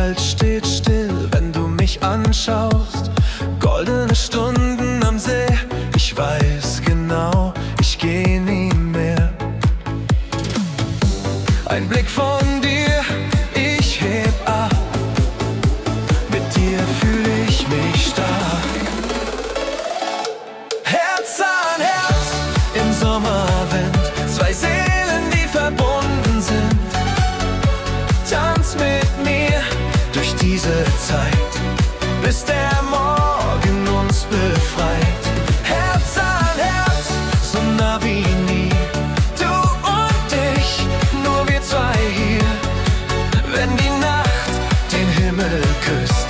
Welt steht still, wenn du mich anschaust. Goldene Stunden am See, ich weiß genau, ich geh nie mehr. Ein Blick von dir, ich heb ab. Mit dir fühl ich mich stark. Herz an Herz im Sommerwind, zwei Seelen, die verbunden sind. Tanz mit mir durch diese Zeit, bis der Morgen uns befreit. Herz an Herz, so nah wie nie, du und ich, nur wir zwei hier. Wenn die Nacht den Himmel küsst,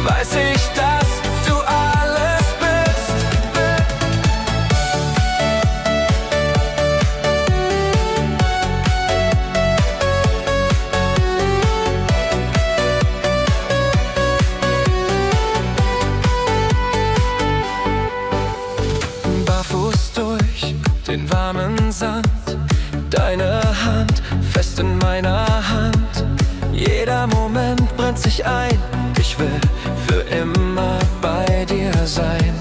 weiß ich, dass du alles bist. Barfuß durch den warmen Sand, deine Hand fest in meiner Hand. Jeder Moment brennt sich ein, ich will für immer bei dir sein.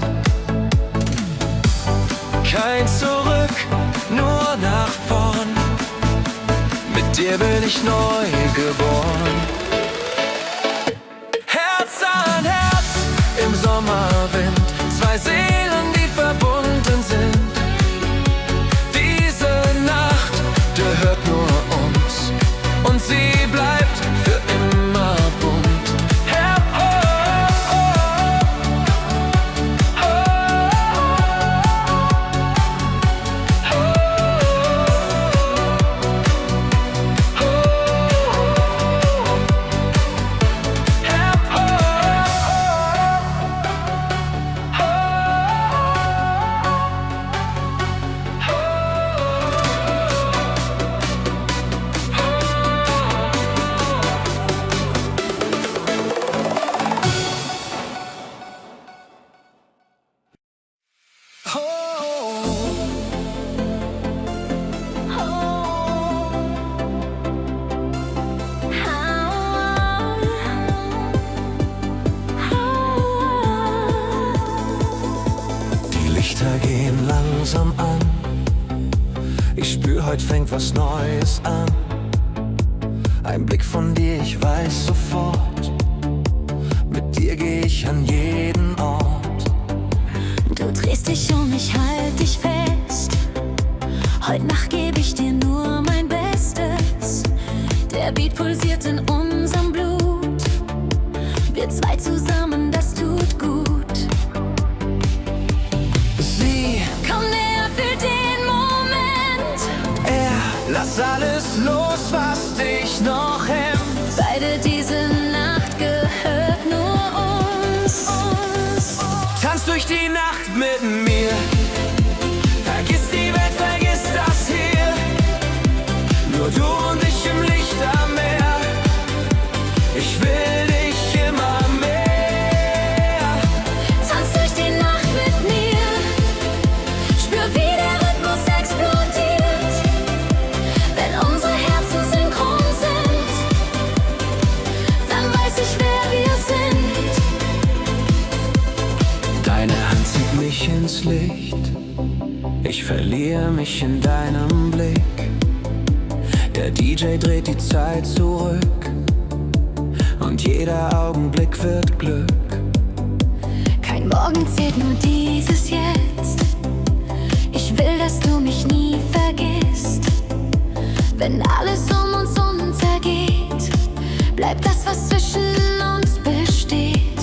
Kein Zurück, nur nach vorn, mit dir bin ich neu geboren. Herz an Herz im Sommerwind, zwei Seelen, die verbunden sind. Diese Nacht gehört nur uns und sie bleibt für immer bunt. Die Lichter gehen langsam an, ich spür, heute fängt was Neues an. Ein Blick von dir, ich weiß sofort, mit dir geh ich an jeden Ort. Du drehst dich um, ich halt dich fest. Heute Nacht geb ich dir nur mein Bestes. Der Beat pulsiert in unserem Blut. Wir zwei zusammen, das tut gut. Sie, Komm näher für den Moment. lass alles los, was dich noch hemmt. Beide, diese Nacht gehört nur uns. Tanz durch die Nacht mit mir, vergiss die Welt, vergiss das hier. Nur du und ich im Licht am Meer, ich will dich immer mehr. Tanz durch die Nacht mit mir, spür, wie der Rhythmus explodiert. Wenn unsere Herzen synchron sind, dann weiß ich, wer wir sind. Deine Hand zieht mich ins Licht, ich verliere mich in deinem Blick. Der DJ dreht die Zeit zurück und jeder Augenblick wird Glück. Kein Morgen zählt, nur dieses Jetzt. Ich will, dass du mich nie vergisst. Wenn alles um uns untergeht, bleibt das, was zwischen uns besteht.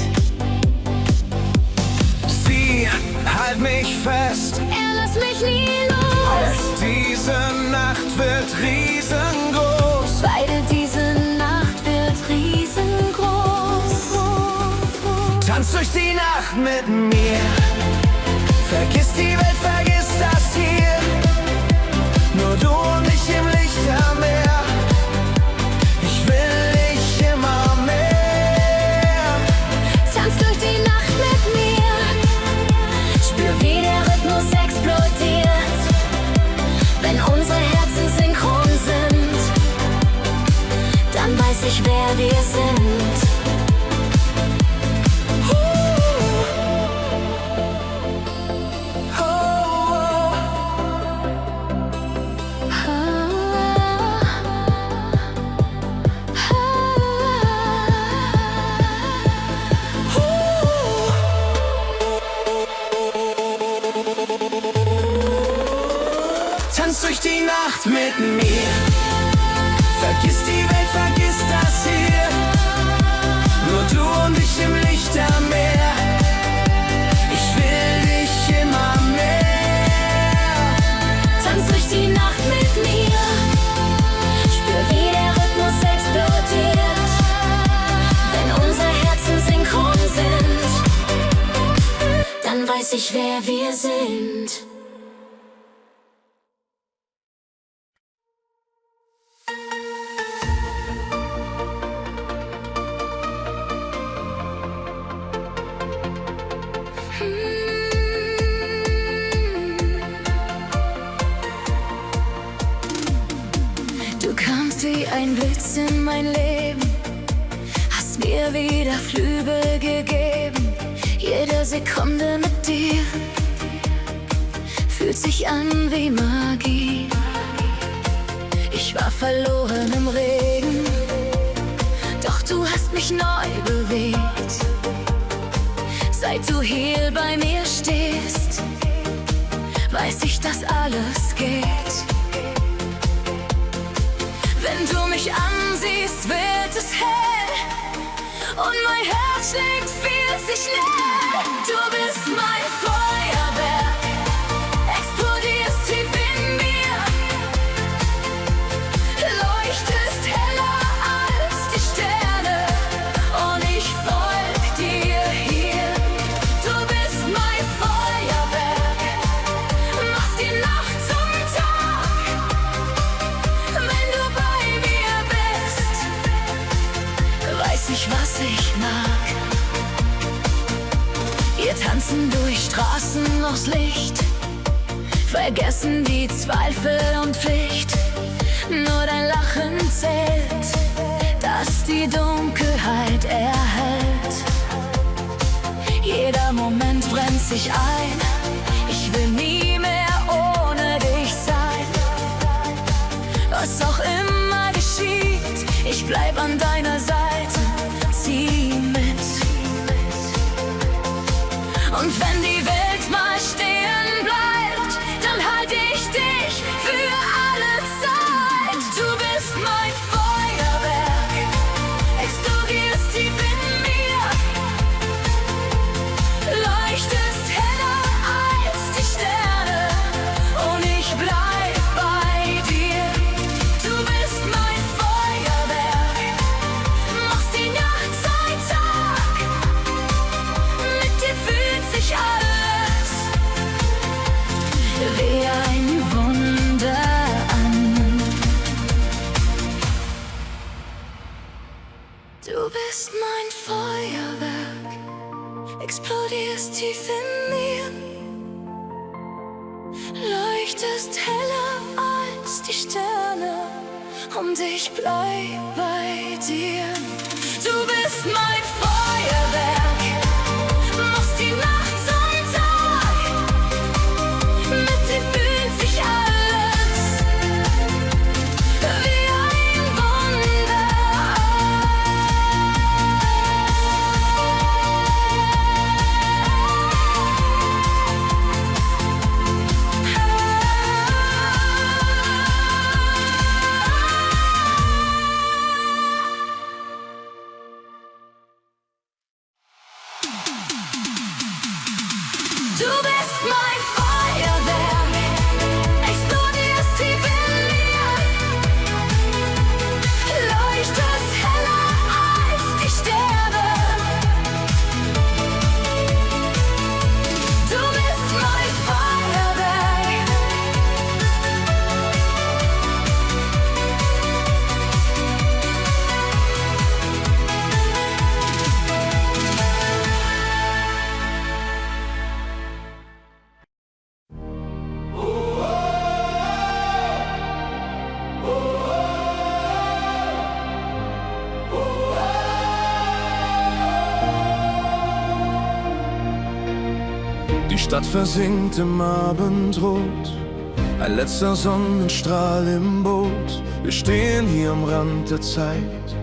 Sie, halt mich fest, Lass mich nie los. diese Nacht wird riesengroß. Beide, diese Nacht wird riesengroß. Tanz durch die Nacht mit mir, vergiss die Welt, vergiss das hier. Nur du und ich im Licht am Meer, ich will dich immer mehr. Tanz durch die Nacht mit mir, spür, wie der Rhythmus explodiert. Wenn unsere Herzen synchron sind, dann weiß ich, wer wir sind. Nacht mit mir. Vergiss die Welt, vergiss das hier. Nur du und ich im Lichtermeer. Ich will dich immer mehr. Tanz durch die Nacht mit mir. Spür, wie der Rhythmus explodiert, wenn unsere Herzen synchron sind. Dann weiß ich, wer wir sind. Du kamst wie ein Blitz in mein Leben, hast mir wieder Flügel gegeben. Jede Sekunde mit dir fühlt sich an wie Magie. Ich war verloren im Regen, doch du hast mich neu bewegt. Seit du hier bei mir stehst, weiß ich, dass alles geht. Wenn du mich ansiehst, wird es hell und mein Herz schlägt viel zu schnell. Du bist mein Feuerwerk, explodierst tief in mir, leuchtest heller als die Sterne und ich folg dir hier. Du bist mein Feuerwerk, machst die Nacht zum Tag. Wenn du bei mir bist, weiß ich, was ich mag. Wir tanzen durch Straßen aus Licht, vergessen die Zweifel und Pflicht. Nur dein Lachen zählt, das die Dunkelheit erhält. Jeder Moment brennt sich ein, ich will nie mehr ohne dich sein. Was auch immer geschieht, ich bleib an deiner Seite, zieh mit. Und wenn die Welt mal stehen bleibt, dann halte ich dich für alle Zeit. Du bist mein Feuerwerk, explodierst tief in mir, leuchtest heller als die Sterne und ich bleib bei dir. Du bist mein Feuerwerk, machst die Nacht zum Tag. Mit dir fühlt sich alles wie ein Wunder an. Du bist mein Feuerwerk, explodierst tief in mir, leuchtest heller als die Sterne und ich bleib bei dir. Du bist mein Feuerwerk, machst die Nacht zum Tag. Mit dir fühlt sich alles wie ein Wunder Du bist mein Feuerwerk, explodierst tief in mir, leuchtest heller als die Sterne. Du bist mein Feuerwerk. Die Stadt versinkt im Abendrot, ein letzter Sonnenstrahl im Boot. Wir stehen hier am Rand der Zeit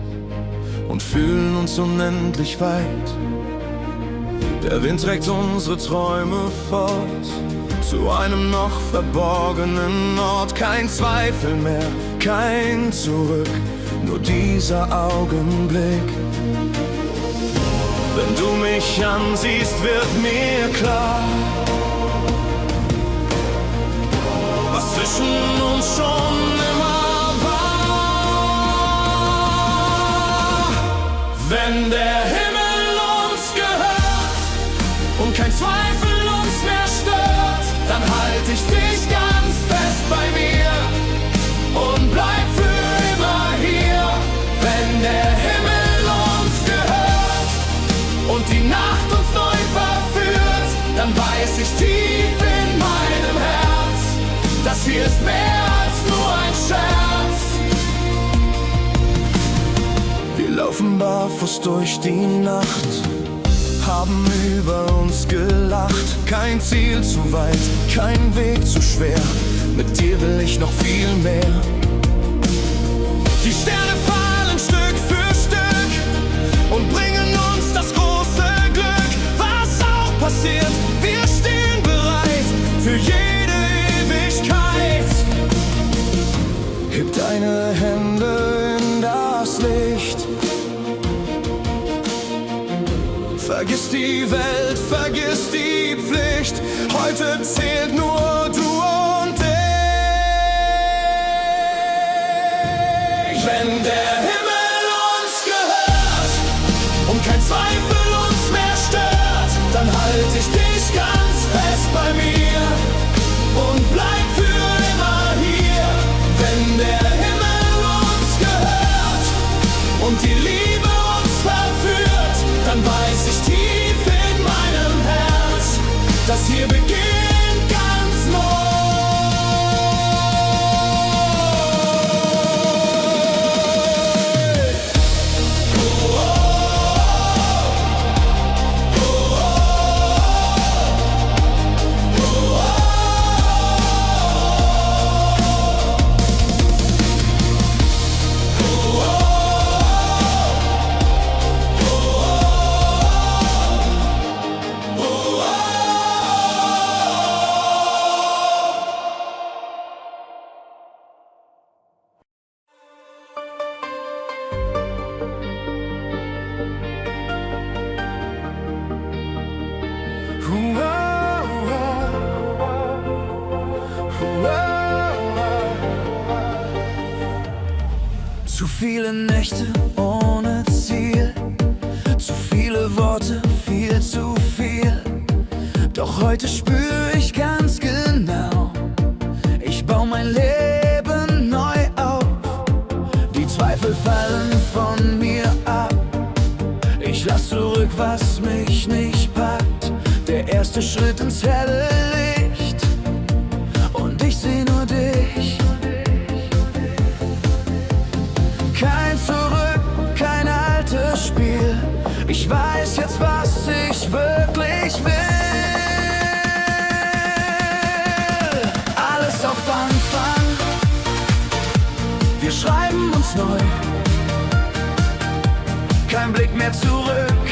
und fühlen uns unendlich weit. Der Wind trägt unsere Träume fort, zu einem noch verborgenen Ort. Kein Zweifel mehr, kein Zurück, nur dieser Augenblick. Wenn du mich ansiehst, wird mir klar, was zwischen uns schon immer war. Wenn der Himmel uns gehört und kein Zweifel uns mehr stört, dann halt ich dich ganz fest bei mir und bleib für immer hier. Wenn der Himmel uns gehört und die Nacht uns neu verführt, dann weiß ich tief in meinem Herz, das hier ist mehr als nur ein Scherz. Wir laufen barfuß durch die Nacht, haben über uns gelacht. Kein Ziel zu weit, kein Weg zu schwer, mit dir will ich noch viel mehr. Die Sterne fallen Stück für Stück und bringen uns das große Glück. Was auch passiert, wir stehen bereit für jede Ewigkeit. Heb deine Hände in das Licht. Vergiss die Welt, vergiss die Pflicht. Heute zählt nur du und ich. Wenn der Himmel uns gehört und kein Zweifel uns mehr stört, dann halt ich dich ganz fest bei mir und bleib für immer hier. Wenn der Himmel uns gehört und die Liebe uns verführt, dann weiß ich tief in meinem Herz, dass hier beginnt ganz neu. Zu viele Nächte ohne Ziel, zu viele Worte, viel zu viel. Doch heute spüre ich ganz genau, ich baue mein Leben neu auf. Die Zweifel fallen von mir ab, ich lass zurück, was mich nicht packt. Der erste Schritt ins helle Licht und ich seh nur dich. Kein Zurück, kein altes Spiel. Ich weiß jetzt, was ich wirklich will. Alles auf Anfang, wir schreiben uns neu. Kein Blick mehr zurück,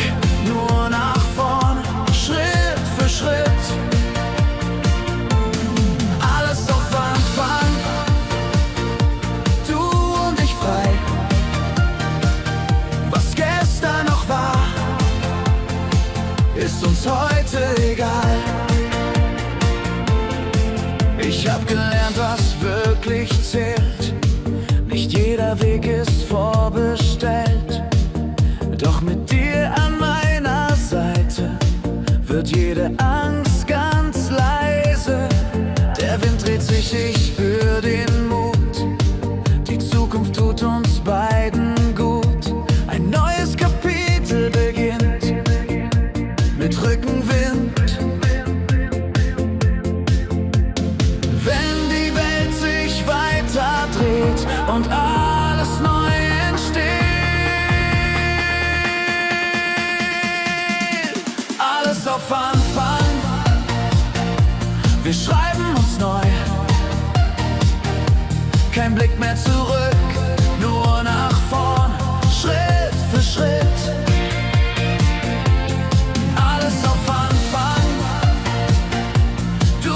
nur nach vorn, Schritt für Schritt. Alles auf Anfang, du und ich frei. Was gestern noch war, ist uns heute egal. Ich hab gelernt, was wirklich zählt. Nicht jeder Weg ist vorbestellt. Doch mit dir an meiner Seite wird jede Angst ganz leise. Der Wind dreht sich, ich spür den Mut. Die Zukunft tut uns beiden gut. Ein neues Kapitel beginnt mit Rückenwind. Wenn die Welt sich weiter dreht und alles neu entsteht, alles auf Anfang, wir schreiben uns neu. Kein Blick mehr zurück, nur nach vorn, Schritt für Schritt. Alles auf Anfang, du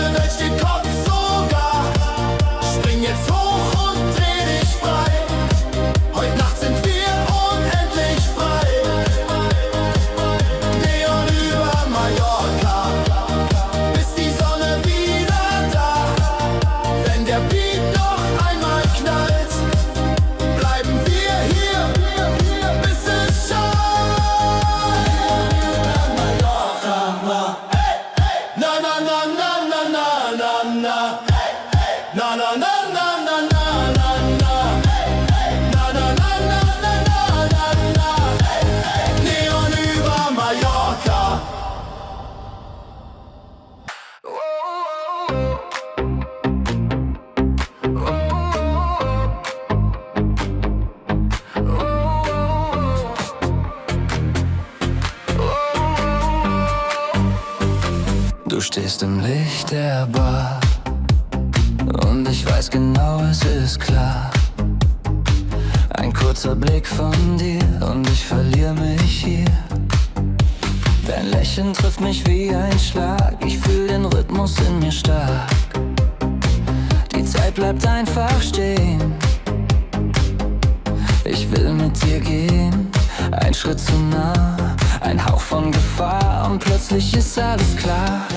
Du stehst im Licht der Bar und ich weiß genau, es ist klar. Ein kurzer Blick von dir und ich verliere mich hier. Dein Lächeln trifft mich wie ein Schlag, ich fühl den Rhythmus in mir stark. Die Zeit bleibt einfach stehen. Ich will mit dir gehen, ein Schritt zu nah, ein Hauch von Gefahr und plötzlich ist alles klar.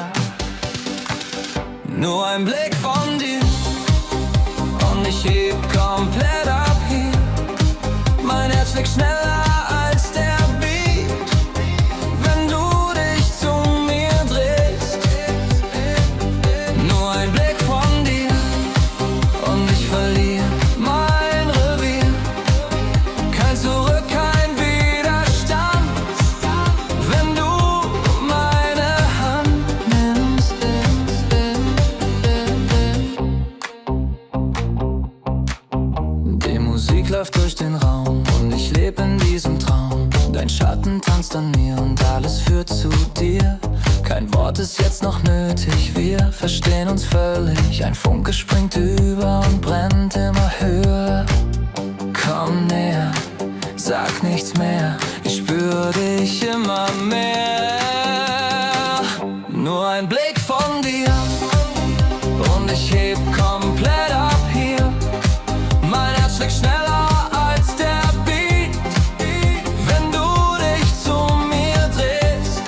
Nur ein Blick von dir und ich heb komplett ab hier. Mein Herz schlägt schneller als der Beat, wenn du dich zu mir drehst. Nur ein Blick von dir und ich verliere mein Revier. Kein Zurück, kein Widerstand, wenn du meine Hand nimmst. Die Musik läuft durch den Raum und ich lebe in diesem Traum. Dein Schatten tanzt an mir und alles führt zu dir. Kein Wort ist jetzt noch nötig, wir verstehen uns völlig. Ein Funke springt über und brennt immer höher. Komm näher, sag nichts mehr, ich spür dich immer mehr. Nur ein Blick von dir und ich heb komplett ab hier. Mein Herz schlägt schneller als der Beat, wenn du dich zu mir drehst.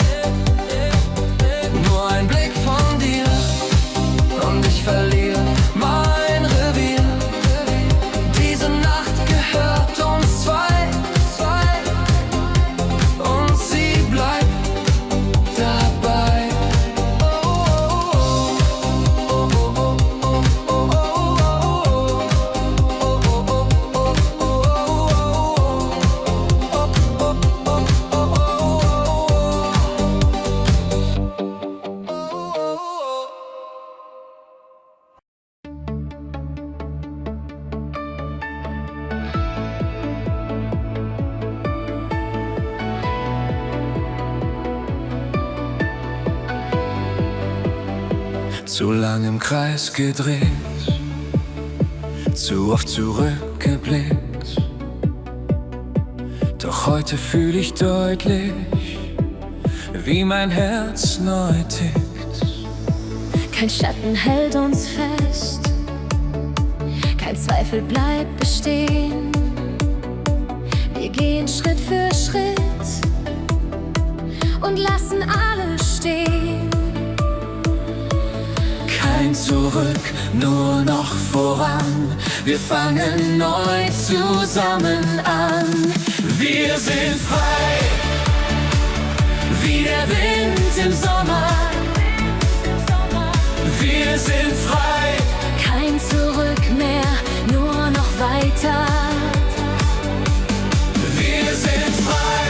Nur ein Blick von dir und ich verliere mein Revier. Diese Nacht gehört uns zwei und sie bleibt dabei. Zu lang im Kreis gedreht, zu oft zurückgeblickt. Doch heute fühl ich deutlich, wie mein Herz neu tickt. Kein Schatten hält uns fest, kein Zweifel bleibt bestehen. Wir gehen Schritt für Schritt und lassen alles stehen. Kein Zurück, nur noch voran. Wir fangen neu zusammen an. Wir sind frei, wie der Wind im Sommer. Wir sind frei, Kein Zurück mehr, nur noch weiter. wir sind frei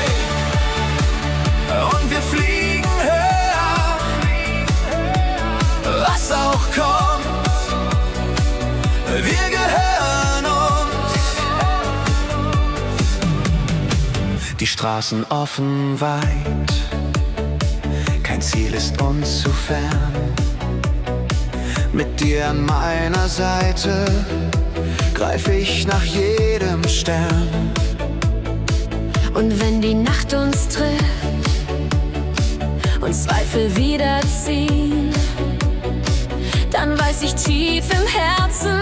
und wir fliegen höher. Was auch kommt, wir gehören uns. Die Straßen offen weit, kein Ziel ist uns zu fern. Mit dir an meiner Seite greif ich nach jedem Stern. Und wenn die Nacht uns trifft und Zweifel wiederziehen, dann weiß ich tief im Herzen,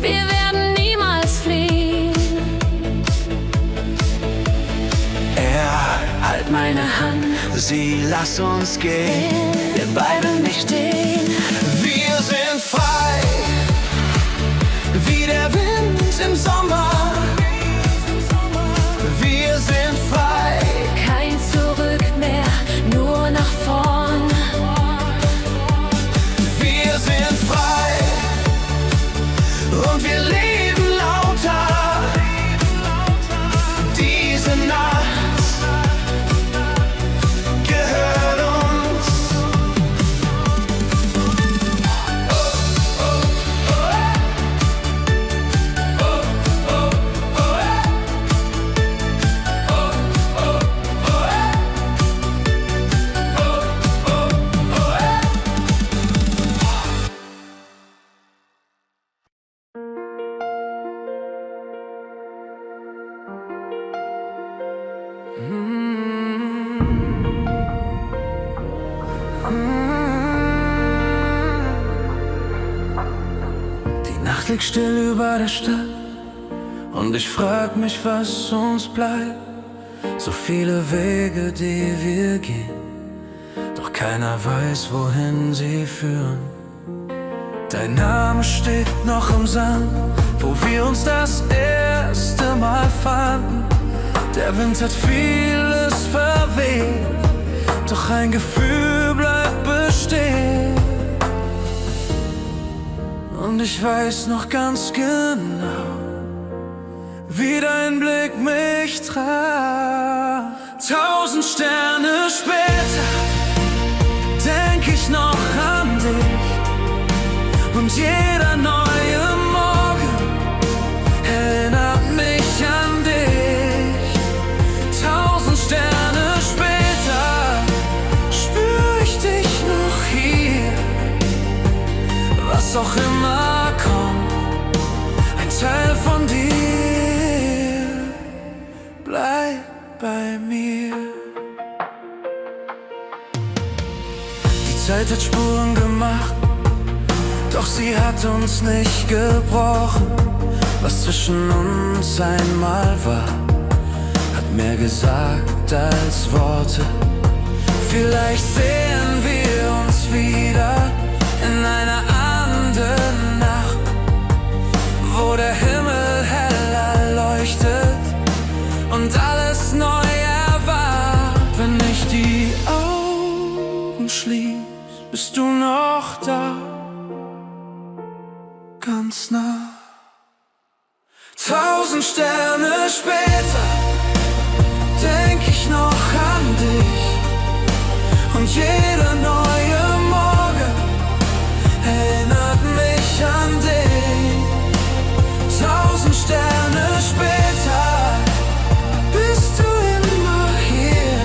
wir werden niemals fliehen. Halt Meine Hand, sie, lass uns gehen. wir beide nicht stehen. Wir sind frei, wie der Wind im Sommer. Wir sind frei, Kein Zurück mehr, nur nach vorn. wir sind frei und wir leben lauter. Diese Nacht gehört uns. Nacht liegt still über der Stadt und ich frag mich, was uns bleibt. So viele Wege, die wir gehen, doch keiner weiß, wohin sie führen. Dein Name steht noch im Sand, wo wir uns das erste Mal fanden. Der Wind hat vieles verweht, doch ein Gefühl bleibt bestehen. Und ich weiß noch ganz genau, wie dein Blick mich traf. 1000 Sterne später denk ich noch an dich, und jeder neue Morgen erinnert mich an dich. 1000 Sterne später spür ich dich noch hier. Was auch immer kommt, ein Teil von dir bleibt bei mir. Die Zeit hat Spuren gemacht, doch sie hat uns nicht gebrochen. Was zwischen uns einmal war, hat mehr gesagt als Worte. Vielleicht sehen wir uns wieder in einer anderen Nacht, wo der Himmel heller leuchtet und alles neu erwacht. Wenn ich die Augen schließ, bist du noch da, ganz nah. 1000 Sterne später denk ich noch an dich, und jeder neue Morgen erinnert mich an dich. 1000 Sterne später bist du immer hier,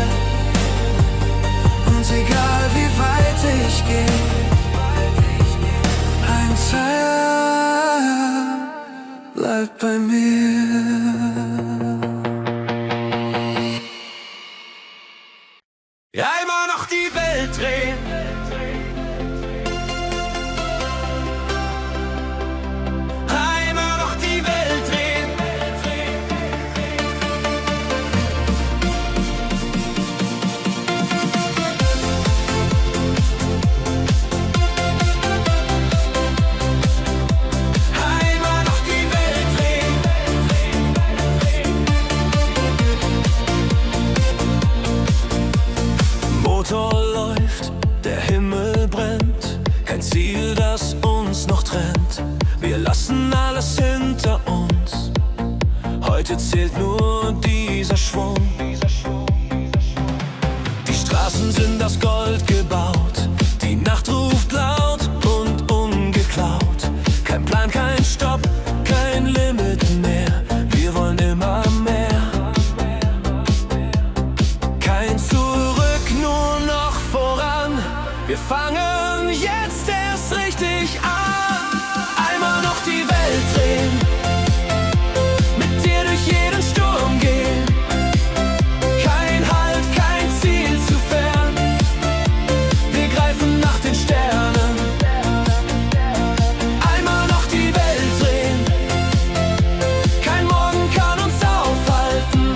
und egal wie weit ich gehe, ein Teil bleibt bei mir. Einmal noch die Welt drehen, einmal noch die Welt drehen. Einmal noch die Welt drehen. Motor läuft, der Himmel brennt, kein Ziel, das uns noch trennt. Wir lassen alles hinter uns, heute zählt nur dieser Schwung. Die Straßen sind aus Gold gebaut, die Nacht ruft laut und ungeklaut. Kein Plan, kein Stopp, kein Limit mehr, wir wollen immer mehr. Kein Zurück, nur noch voran, wir fangen jetzt erst richtig an. Einmal noch die Welt drehen, mit dir durch jeden Sturm gehen. Kein Halt, kein Ziel zu fern, wir greifen nach den Sternen. Einmal noch die Welt drehen, kein Morgen kann uns aufhalten.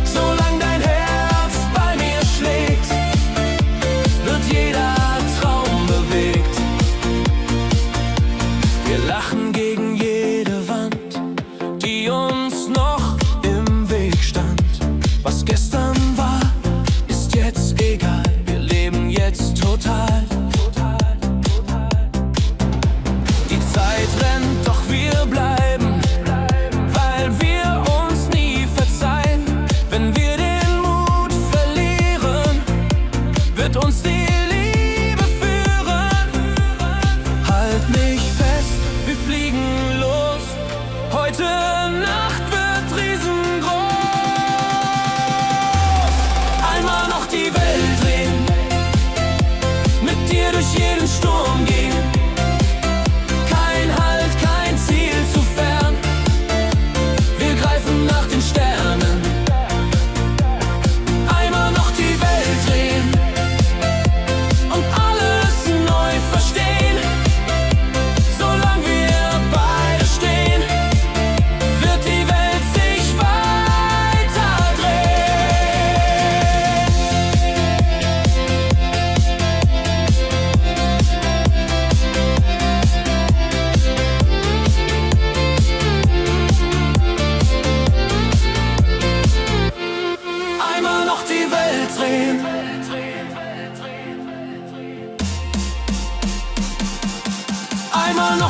Solange dein Herz bei mir schlägt, wird jeder Traum bewegt. Wir lachen gegen jede Wand, die uns noch im Weg stand. Was gestern war, ist jetzt egal, wir leben jetzt total. Die Zeit rennt, doch wir bleiben, weil wir uns nie verzeihen. Wenn wir den Mut verlieren, wird uns die Liebe führen. Halt mich fest, wir fliegen los, heute Nacht wird riesengroß. Einmal noch die Welt drehen, mit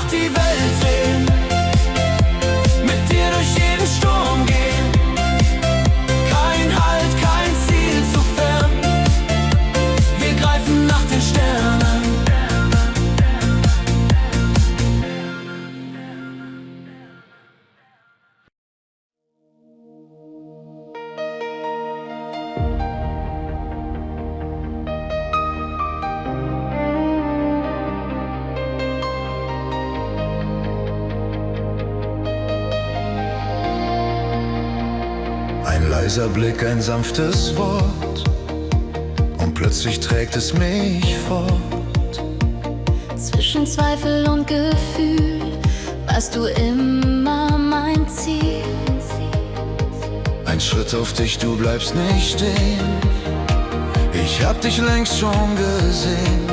noch die Welt drehen, mit dir durch jeden Sturm gehen. Kein Halt, kein Ziel zu fern, wir greifen nach den Sternen. Ein leiser Blick, ein sanftes Wort, und plötzlich trägt es mich fort. Zwischen Zweifel und Gefühl warst du immer mein Ziel. Ein Schritt auf dich, du bleibst nicht stehen. Ich hab dich längst schon gesehen.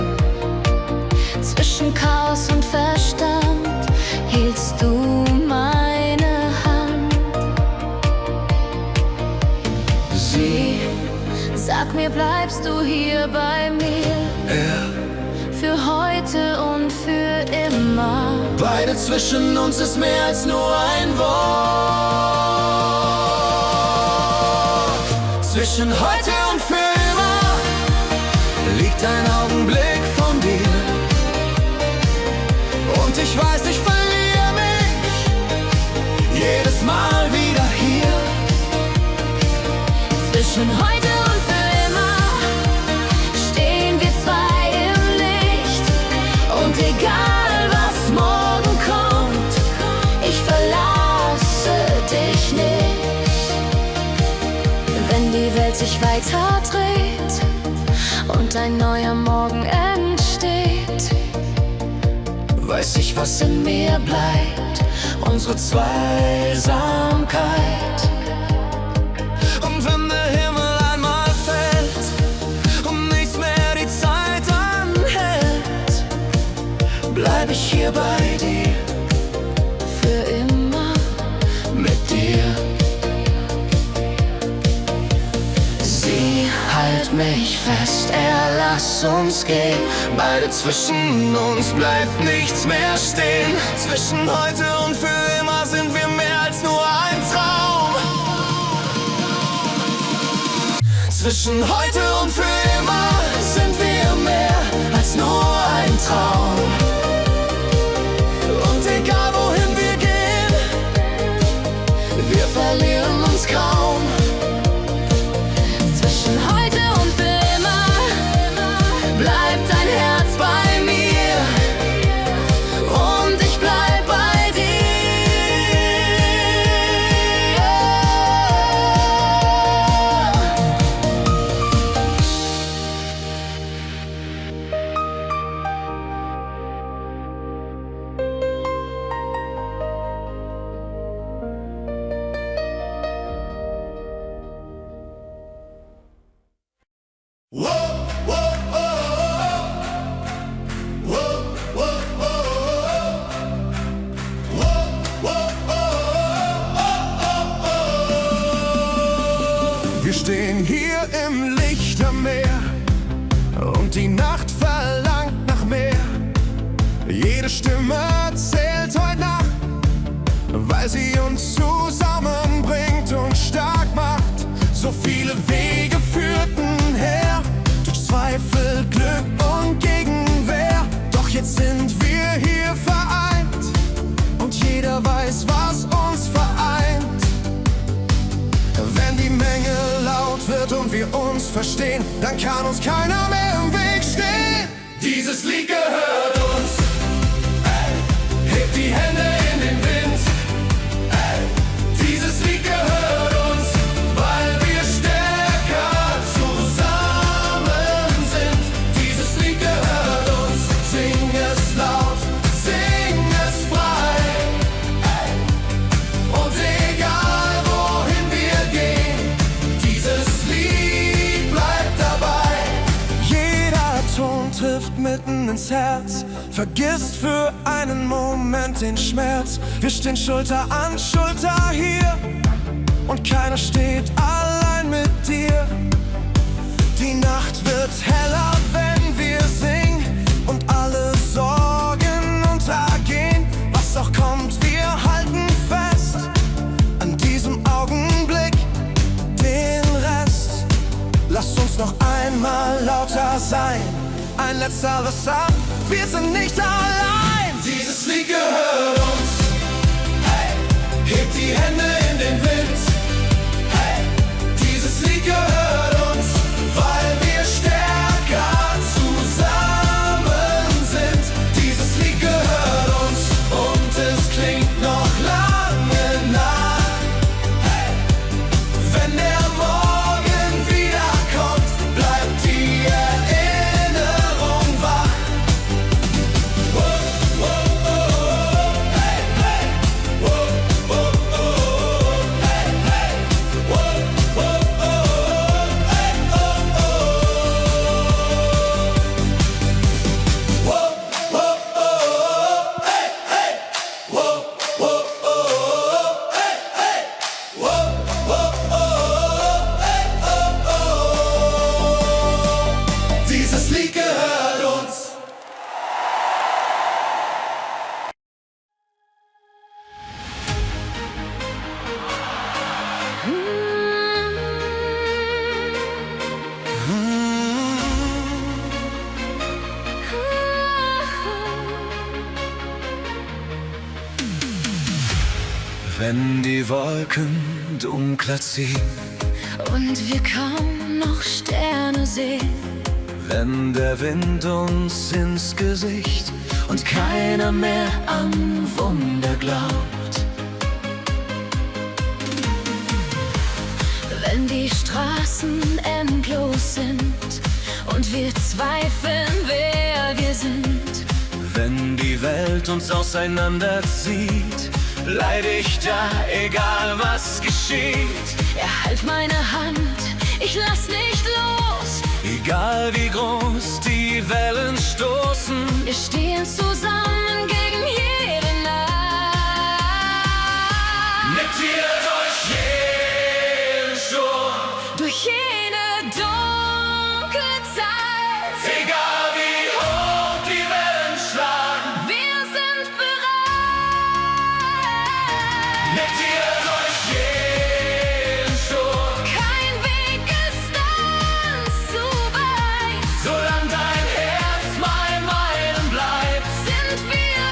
Zwischen Chaos und Verstand hieltst du meine Hand. Sie, Sag mir, bleibst du hier bei mir? Für heute und für immer. beide zwischen uns ist mehr als nur ein Wort. Zwischen heute und für immer liegt ein Augenblick von dir. Und ich weiß, ich verliere mich jedes Mal wieder hier. Zwischen heute und für immer stehen wir zwei im Licht. Und egal was morgen kommt, ich verlasse dich nicht. Wenn die Welt sich weiter dreht und ein neuer Morgen entsteht, weiß ich, was in mir bleibt, unsere Zweisamkeit. Und wenn der Himmel einmal fällt und nichts mehr die Zeit anhält, bleib ich hier bei dir, für immer mit dir. Sie, halt mich fest, lass uns gehen. Beide zwischen uns bleibt nichts mehr stehen. Zwischen heute und für immer sind wir mehr als nur ein Traum. Zwischen heute und für immer sind wir mehr als nur ein Traum. Und egal wohin wir gehen, wir verlieren uns kaum. zwischen heute und für immer bleibt dein Herz bei mir und ich bleib bei dir. Wir stehen hier im Lichtermeer und die Nacht verlangt nach mehr. Jede Stimme zählt heute Nacht, weil sie uns zusammenbringt und stark macht. So viele Wege führten her, durch Zweifel, Glück und Gegenwehr. Doch jetzt sind wir hier vereint und jeder weiß, was uns vereint. Wenn die Menge laut wird und wir uns verstehen, dann kann uns keiner mehr im Weg stehen. Dieses Lied gehört uns. Hebt die Hände in den Wind. Dieses Lied gehört uns, weil wir stärker zusammen sind. Dieses Lied gehört uns. Sing es laut, sing es frei. Und egal wohin wir gehen, dieses Lied bleibt dabei. Jeder Ton trifft mitten ins Herz, vergisst für einen Moment den Schmerz. Wir stehen Schulter an Schulter hier und keiner steht allein mit dir. Die Nacht wird heller, wenn wir singen und alle Sorgen untergehen. mal lauter sein. Ein letzteres Sagen, wir sind nicht allein. Dieses Lied gehört uns. Hey, hebt die Hände in den Wind. Hey, dieses Lied gehört uns, weil wir stärker zusammen sind. Dieses Lied gehört uns und es klingt noch lange nach. Hey, wenn der Morgen wiederkommt, bleibt die Erinnerung wach. Oh, oh, oh, hey, hey. Oh, oh, oh, hey, hey. Oh, oh, oh, hey, oh, oh. Oh, oh, oh, hey, hey. Oh, oh, oh, hey, hey. Oh, oh, oh, hey, oh, oh. Dieses Lied gehört uns. Wenn die Wolken dunkler ziehen, Und wir kaum noch Sterne sehen. wenn der Wind uns ins Gesicht und keiner mehr an Wunder glaubt. Wenn die Straßen endlos sind und wir zweifeln, wer wir sind. Wenn die Welt uns auseinanderzieht, leid ich da, egal was geschieht. Erhalt meine Hand, ich lass nicht los. Egal wie groß die Wellen stoßen, Wir stehen zusammen gegen jede Nacht. mit dir durch jeden Sturm. Durch jede dunkle Zeit. Egal wie hoch die Wellen schlagen, Wir sind bereit. mit dir durch jeden Sturm. Kein Weg ist uns zu weit. Solange dein Herz bei meinem bleibt, Sind wir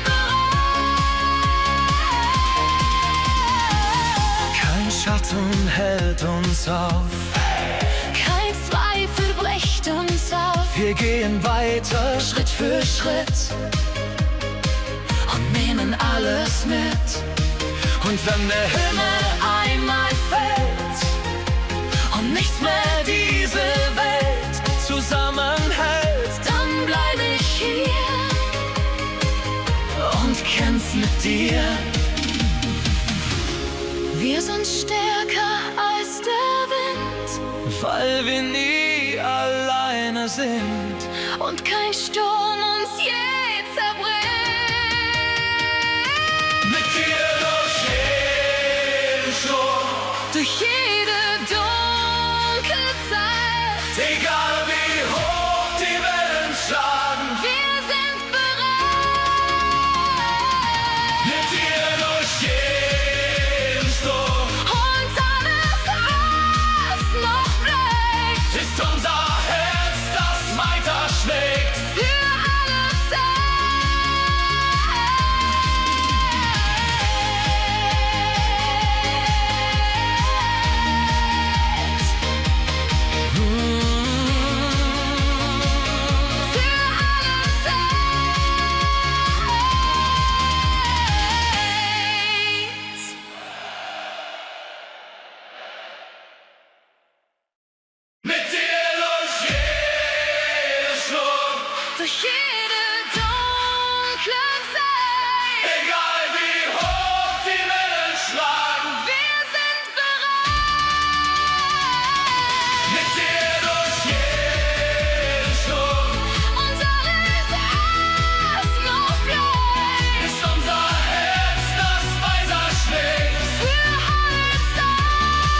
bereit. kein Schatten hält uns auf. Kein Zweifel bricht uns auf. Wir gehen weiter, Schritt für Schritt und nehmen alles mit. Und wenn der Himmel einmal fällt und nichts mehr diese Welt zusammenhält, dann bleib ich hier. und kämpf mit dir. Wir sind stärker als der Wind Weil wir nie alleine sind. und kein Sturm uns je zerbricht. Mit dir durch jeden Sturm, Durch jede dunkle Zeit. egal wie hoch die Wellen schlagen. Wir sind bereit. Mit dir durch jeden Sturm Und alles, was noch bleibt, ist unser Herz, das weiter schlägt. für alle Zeit. Für alle Zeit. Mit dir durch jeden Sturm, Durch jede dunkle Zeit. egal wie hoch die Wellen schlagen. Wir sind bereit. Mit dir durch jeden Sturm Und alles, was noch bleibt, ist unser Herz, das weiter schlägt. für alle Zeit.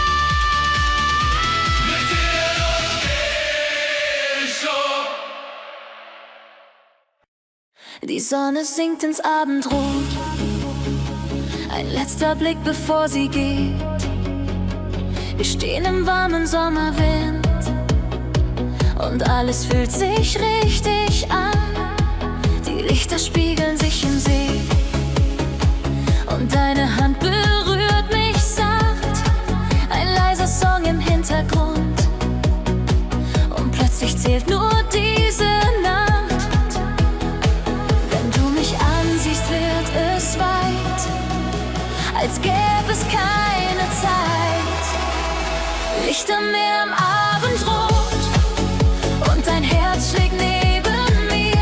Mit dir durch jeden Sturm. Die Sonne sinkt ins Abendrot. Ein letzter Blick, bevor sie geht. Wir stehen im warmen Sommerwind und alles fühlt sich richtig an. Die Lichter spiegeln sich im See und deine Hand berührt mich sacht. Ein leiser Song im Hintergrund und plötzlich zählt nur diese Nacht. Wenn du mich ansiehst, wird es weit, als gäbe es keine Zeit. Licht am Meer im Abendrot und dein Herz schlägt neben mir.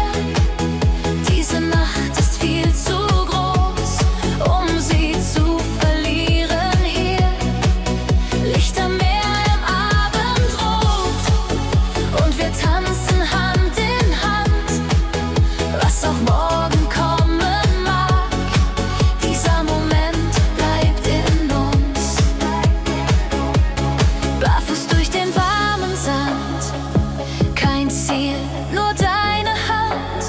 Diese Nacht ist viel zu groß, um sie zu verlieren hier. Licht am Meer im Abendrot und wir tanzen Hand in Hand. Was auch morgen kommen mag, dieser Moment bleibt in uns. Barfuß durch den warmen Sand, kein Ziel, nur deine Hand.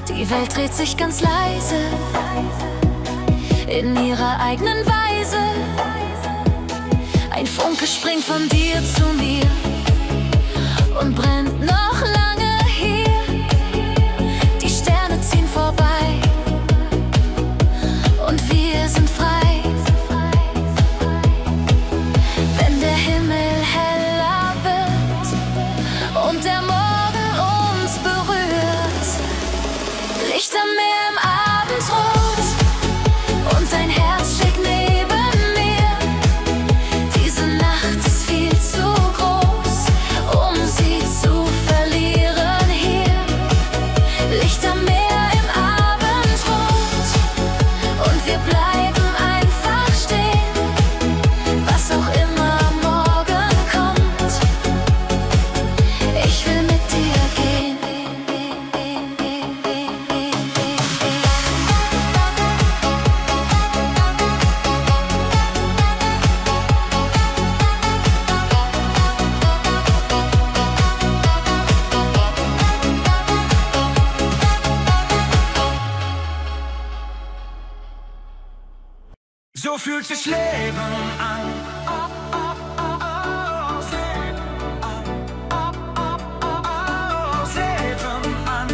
Die Welt dreht sich ganz leise, in ihrer eigenen Weise. Ein Funke springt von dir zu mir und brennt noch lange hier. Die Sterne ziehen vorbei und wir sind frei. Wenn der Himmel heller wird und der Morgen uns berührt. Licht am Meer im Abendrot und dein Herz schlägt neben mir. Diese Nacht ist viel zu groß, um sie zu verlieren hier. Licht am Meer im Abendrot und wir bleiben einfach stehen. Was auch immer morgen kommt, ich will mit dir gehen. So fühlt sich Leben an. Leben an.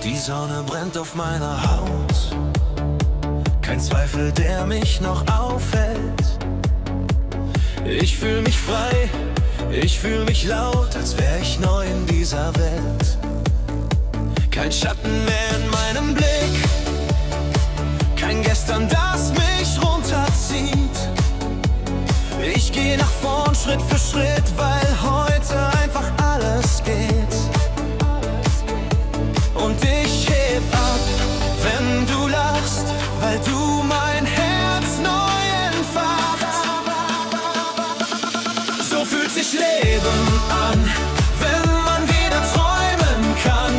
Die Sonne brennt auf meiner Haut. Kein Zweifel, der mich noch aufhält. Ich fühl mich frei, ich fühl mich laut, als wär ich neu in dieser Welt. Kein Schatten mehr in meinem Blick, kein Gestern, das mich runterzieht. Ich gehe nach vorn Schritt für Schritt, weil heute einfach alles geht. Und ich heb ab, wenn du lachst, weil du mein Herz neu entfacht. So fühlt sich Leben an, wenn man wieder träumen kann.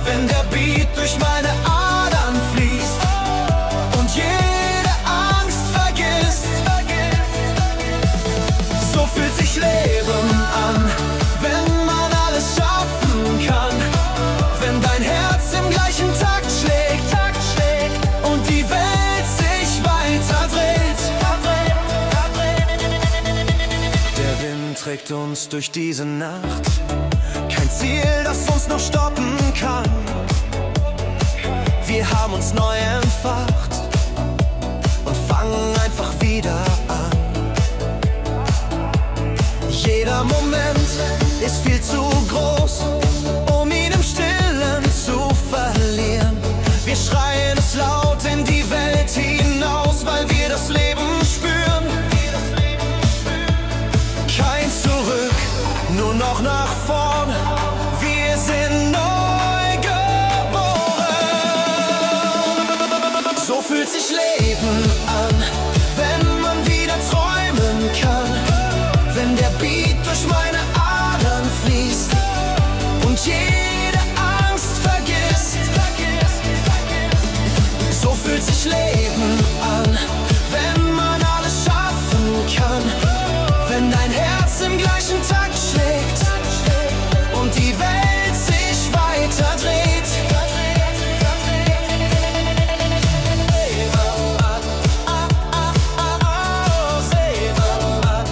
Wenn der Beat durch meine Adern fließt und jede Angst vergisst. So fühlt sich Leben an, wenn man alles schaffen kann. Wenn dein Herz im gleichen Takt schlägt und die Welt sich weiter dreht. Der Wind trägt uns durch diese Nacht. Kein Ziel, das uns noch stoppen kann. Wir haben uns neu entfacht und fangen einfach wieder an. Jeder Moment ist viel zu groß, um ihn im Stillen zu verlieren. Wir schreien es laut in die Welt hinaus, weil wir das Leben spüren. Kein Zurück, nur noch nach vorn. Wir sind neu geboren. So fühlt sich Leben an, wenn man wieder träumen kann. Wenn der Beat durch meine Adern fließt und jede Angst vergisst. So fühlt sich Leben an, wenn man alles schaffen kann. Wenn dein Herz im gleichen Takt schlägt und die Welt sich weiter dreht. Leben an.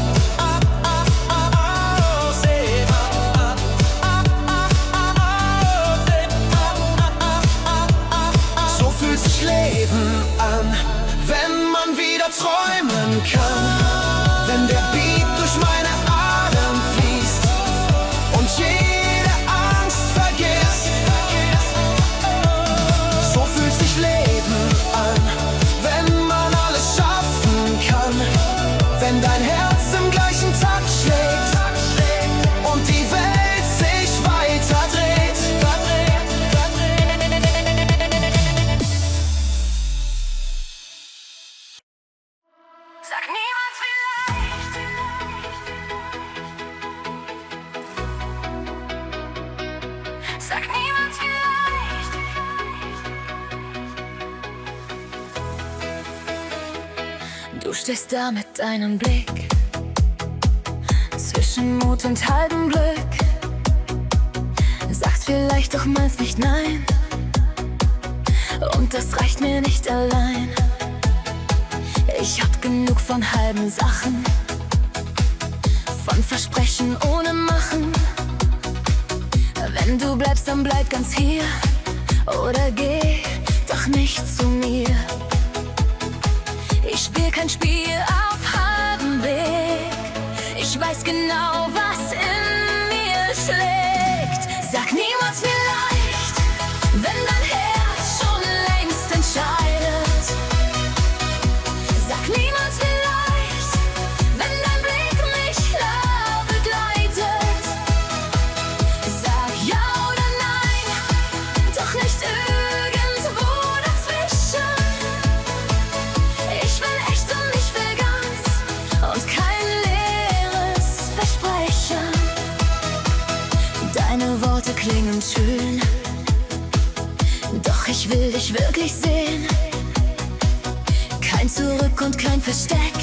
Sag niemals vielleicht. Du stehst da mit deinem Blick zwischen Mut und halbem Glück. Sagst vielleicht, doch meinst nicht nein. Und das reicht mir nicht allein. Ich hab genug von halben Sachen, von Versprechen ohne Machen. Wenn du bleibst, dann bleib ganz hier. Oder geh doch nicht zu mir. Ich spiel kein Spiel auf halbem Weg. Ich weiß genau, was in mir schlägt. Sag niemals vielleicht, wenn dein Herz schon längst entscheidet. Sag niemals vielleicht, wenn dein Blick mich klar begleitet. Sag ja oder nein, doch nicht irgendwo dazwischen. Ich will echt und ich will ganz und kein leeres Versprechen. Deine Worte klingen schön, doch ich will dich wirklich sehen. Kein Zurück und kein Versteck,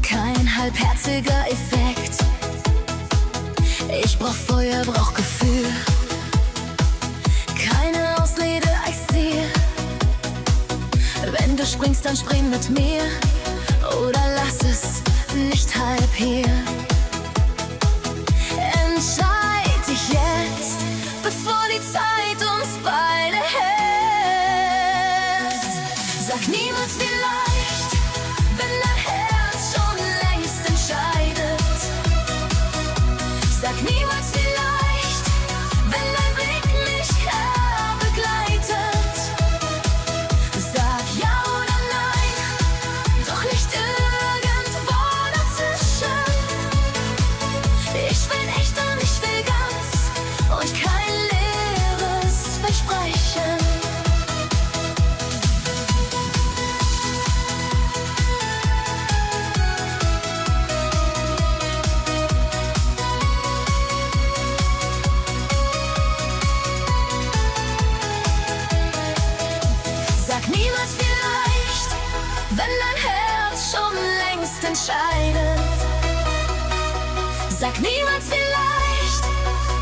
kein halbherziger Effekt. Ich brauch Feuer, brauch Gefühl, keine Ausrede, ich sehe. Wenn du springst, dann spring mit mir, oder lass es nicht halb hier. Entscheid dich jetzt, bevor die Zeit uns beide hält. Sag niemals vielleicht, wenn dein Herz schon längst entscheidet. Sag niemals vielleicht, wenn dein Blick mich klar begleitet. Sag ja oder nein, doch nicht irgendwo dazwischen. Ich will echt und ich will ganz und kein leeres Versprechen. Sag niemals vielleicht, wenn dein Herz schon längst entscheidet. Sag niemals vielleicht,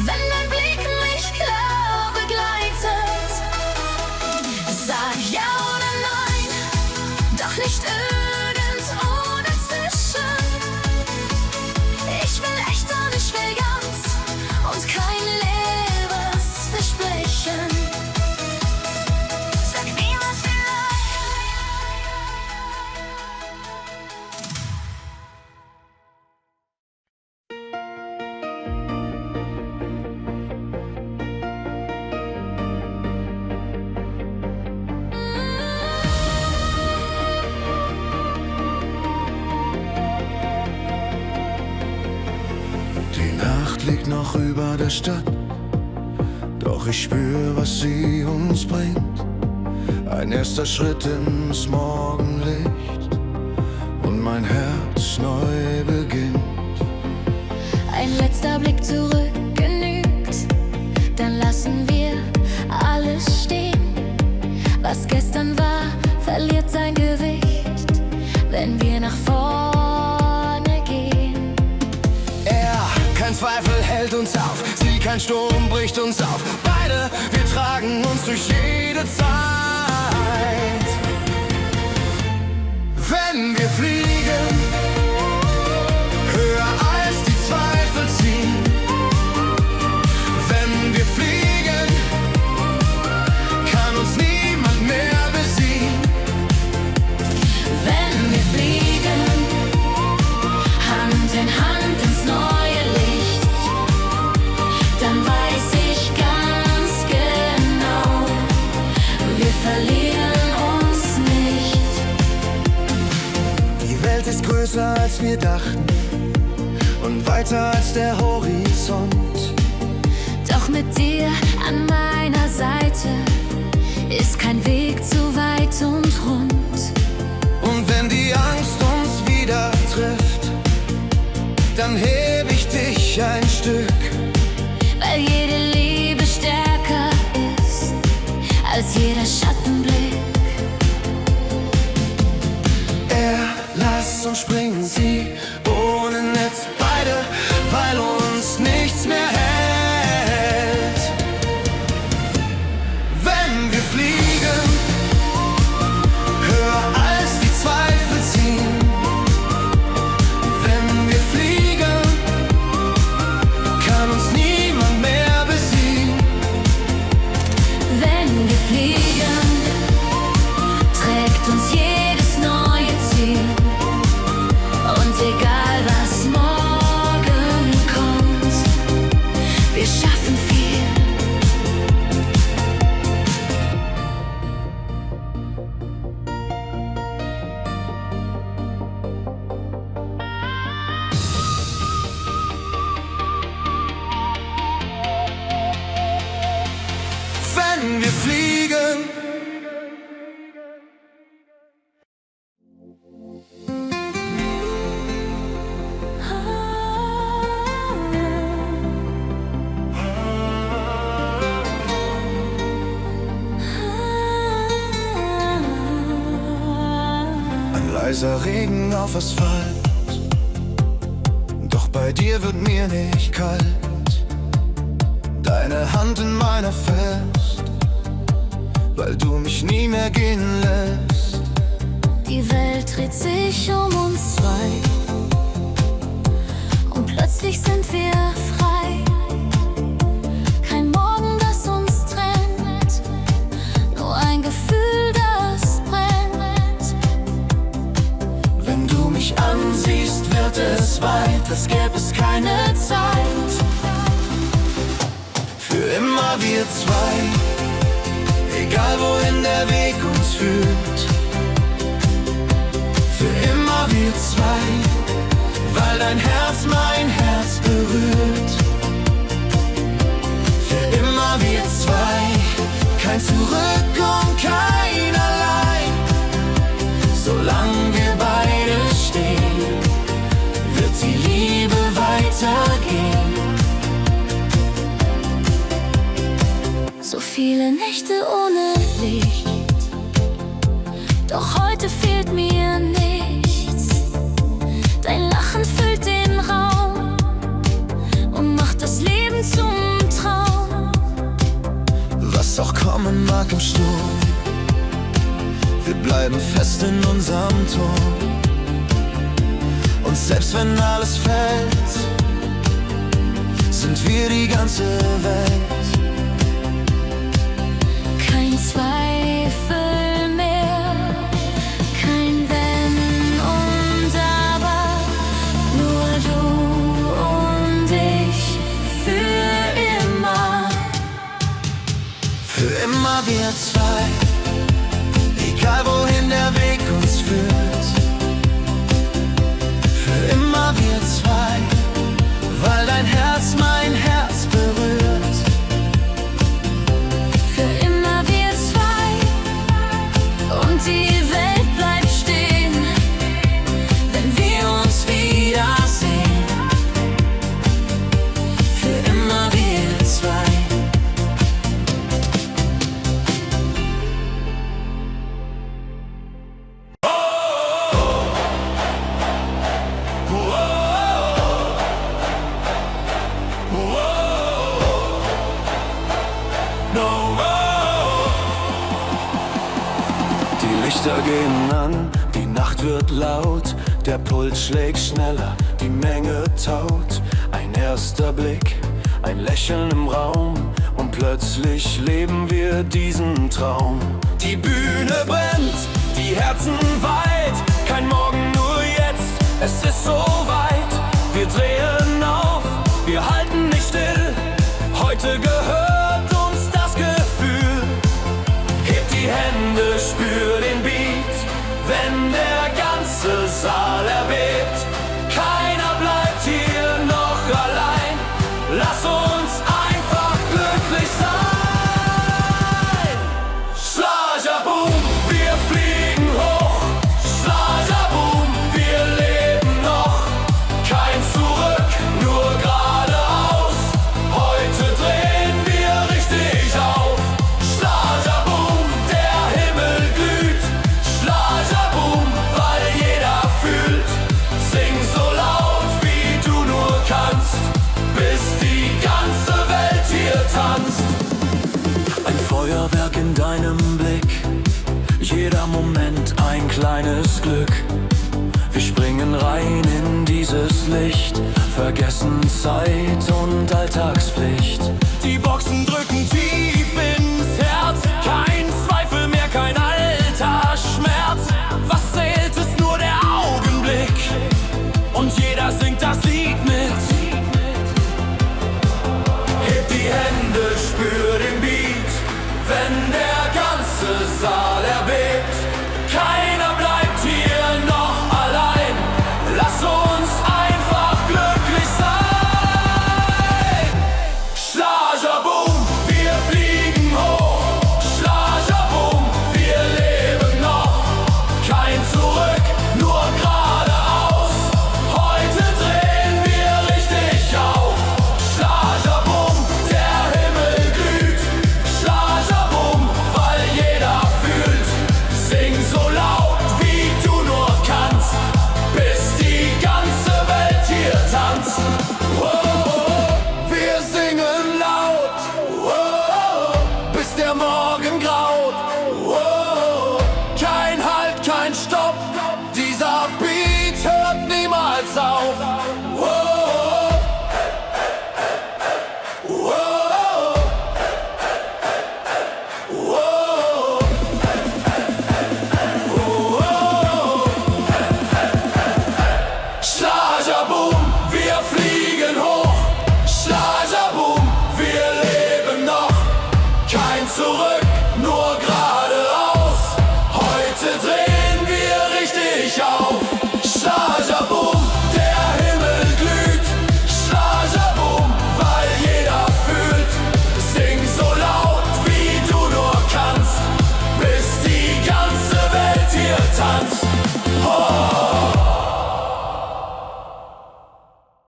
wenn dein Blick mich klar begleitet. Sag ja oder nein, doch nicht irgendwo dazwischen. Ich will echt und ich will ganz und kein leeres Versprechen. Sag niemals vielleicht. Die Nacht liegt noch über der Stadt, doch ich spür, was sie uns bringt. Ein erster Schritt ins Morgenlicht und mein Herz neu beginnt. Ein letzter Blick zurück genügt, dann lassen wir alles stehen. Was gestern war, verliert sein Gewicht, wenn wir nach vorne gehen. Er, kein Zweifel hält uns auf, sie, kein Sturm bricht uns auf. Beide, wir tragen uns durch jede Zeit. Wenn wir fliegen, höher als die Zweifel ziehen. Wenn wir fliegen, kann uns niemand mehr besiegen. Wenn wir fliegen, Hand in Hand ins neue Licht, dann weiß ich ganz genau, wir verlieren uns nicht. Die Welt ist größer als wir dachten und weiter als der Horizont. Doch mit dir an meiner Seite ist kein Weg zu weit und rund. Und wenn die Angst uns wieder trifft, dann heb ich dich ein Stück. Weil jede Liebe als jeder Schattenblick. Lass uns springen, sie ohne Netz, beide, weil uns nichts mehr hält. Wenn wir fliegen, höher als die Zweifel ziehen. Wenn wir fliegen, kann uns niemand mehr besiegen. Wenn wir fliegen, trägt uns jedes neue Ziel. Und egal was morgen kommt, wir schaffen viel. Wenn wir fliegen, leiser Regen auf Asphalt, doch bei dir wird mir nicht kalt. Deine Hand in meiner fest, weil du mich nie mehr gehen lässt. Die Welt dreht sich um uns zwei und plötzlich sind wir frei. Kein Morgen, das uns trennt, nur ein Gefühl, das brennt. Wenn du mich ansiehst, wird es weit, als gäbe es keine Zeit. Für immer wir zwei, egal wohin der Weg uns führt. Für immer wir zwei, weil dein Herz mein Herz berührt. Für immer wir zwei, kein Zurück und kein Allein. Solange wir beide stehen, wird die Liebe weitergehen. So viele Nächte ohne Licht, doch heute fehlt mir nichts. Dein Lachen füllt den Raum und macht das Leben zum Traum. Was auch kommen mag im Sturm, wir bleiben fest in unserem Turm. Und selbst wenn alles fällt, sind wir die ganze Welt. Kein Zweifel mehr, kein Wenn und Aber, nur du und ich für immer. Für immer wir zwei, egal wohin der Weg uns führt. Für immer wir zwei, weil dein Herz mein Herz berührt. Für immer wir zwei und die Welt bleibt stehen, wenn wir uns wiedersehen. Für immer wir zwei. Die Lichter gehen an, die Nacht wird laut, der Puls schlägt schneller, die Menge taut. Ein erster Blick, ein Lächeln im Raum und plötzlich leben wir diesen Traum. Die Bühne brennt, die Herzen weit, kein Morgen, nur jetzt, es ist so weit. Wir drehen auf, wir halten nicht still, heute gehört uns das Gefühl. Heb die Hände, spür den Beat, wenn der ganze Saal erbebt. Keiner bleibt hier noch allein, lass uns einfach glücklich sein. Schlagerboom, wir fliegen hoch. Schlagerboom, wir leben noch. Kein Zurück, nur geradeaus. Heute drehen wir richtig auf. Schlagerboom, deinem Blick, jeder Moment ein kleines Glück. Wir springen rein in dieses Licht, vergessen Zeit und Alltagspflicht. Die Boxen drücken tief ins Herz, kein